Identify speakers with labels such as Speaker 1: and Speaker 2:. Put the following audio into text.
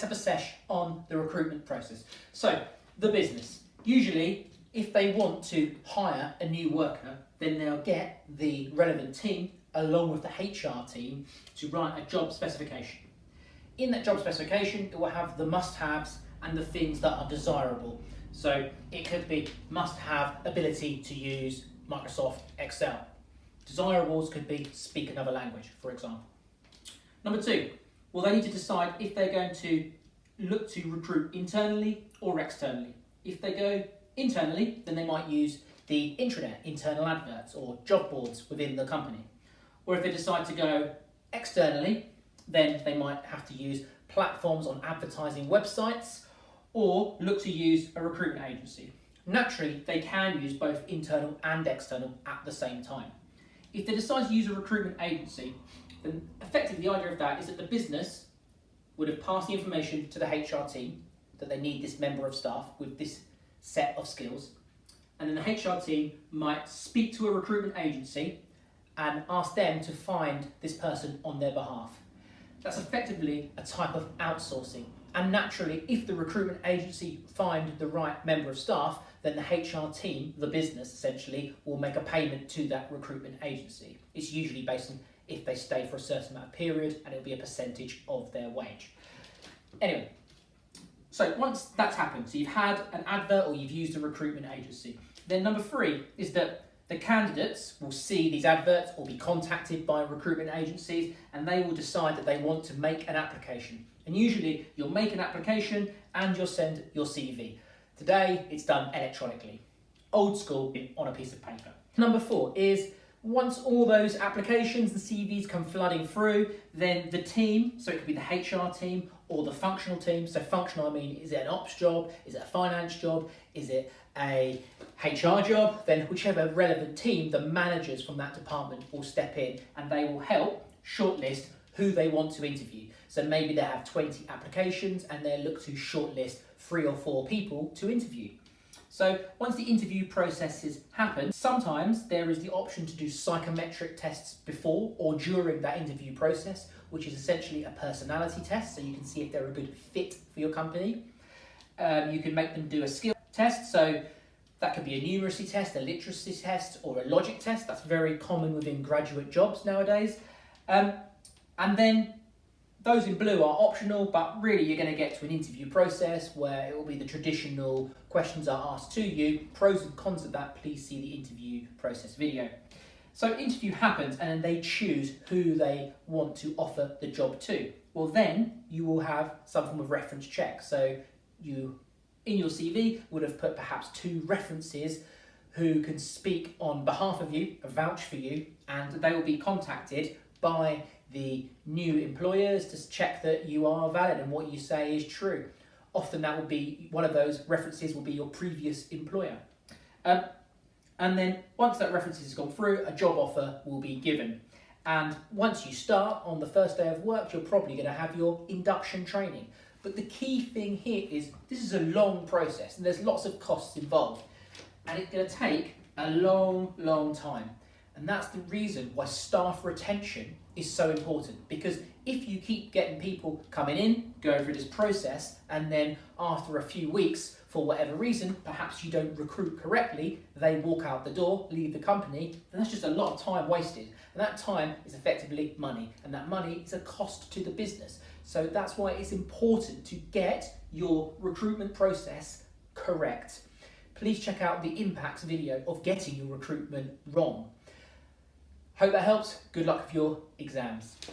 Speaker 1: up a sesh on the recruitment process. So, the business. Usually, if they want to hire a new worker, then they'll get the relevant team along with the HR team to write a job specification. In that job specification, it will have the must-haves and the things that are desirable. So it could be must-have ability to use Microsoft Excel. Desirables could be speak another language, for example. Number two, well, they need to decide if they're going to look to recruit internally or externally. If they go internally, then they might use the intranet, internal adverts, or job boards within the company. Or if they decide to go externally, then they might have to use platforms on advertising websites or look to use a recruitment agency. Naturally, they can use both internal and external at the same time. If they decide to use a recruitment agency, then effectively the idea of that is that the business would have passed the information to the HR team that they need this member of staff with this set of skills, and then the HR team might speak to a recruitment agency and ask them to find this person on their behalf. That's effectively a type of outsourcing. And naturally, if the recruitment agency find the right member of staff, then the HR team, the business essentially, will make a payment to that recruitment agency. It's usually based on if they stay for a certain amount of period, and it'll be a percentage of their wage. Anyway, so once that's happened, so you've had an advert or you've used a recruitment agency, then number three is that the candidates will see these adverts or be contacted by recruitment agencies, and they will decide that they want to make an application. And usually you'll make an application and you'll send your CV. Today it's done electronically, old school, on a piece of paper. Number four is once all those applications and CVs come flooding through, then the team, so it could be the HR team or the functional team. So functional, I mean, is it an ops job? Is it a finance job? Is it a HR job? Then whichever relevant team, the managers from that department will step in and they will help shortlist who they want to interview. So maybe they have 20 applications and they look to shortlist 3 or 4 people to interview. So once the interview processes happen, sometimes there is the option to do psychometric tests before or during that interview process, which is essentially a personality test, so you can see if they're a good fit for your company. You can make them do a skill test, so that could be a numeracy test, a literacy test, or a logic test. That's very common within graduate jobs nowadays. And then those in blue are optional, but really you're going to get to an interview process where it will be the traditional questions are asked to you. Pros and cons of that, please see the interview process video. So interview happens and then they choose who they want to offer the job to. Well, then you will have some form of reference check. So you, in your CV, would have put perhaps 2 references who can speak on behalf of you, vouch for you, and they will be contacted by the new employers to check that you are valid and what you say is true. Often that will be, one of those references will be your previous employer. And then once that reference has gone through, a job offer will be given. And once you start on the first day of work, you're probably going to have your induction training. But the key thing here is this is a long process and there's lots of costs involved. And it's going to take a long, long time. And that's the reason why staff retention is so important, because if you keep getting people coming in, going through this process, and then after a few weeks, for whatever reason, perhaps you don't recruit correctly, they walk out the door, leave the company, then that's just a lot of time wasted. And that time is effectively money, and that money is a cost to the business. So that's why it's important to get your recruitment process correct. Please check out the impacts video of getting your recruitment wrong. Hope that helps. Good luck with your exams.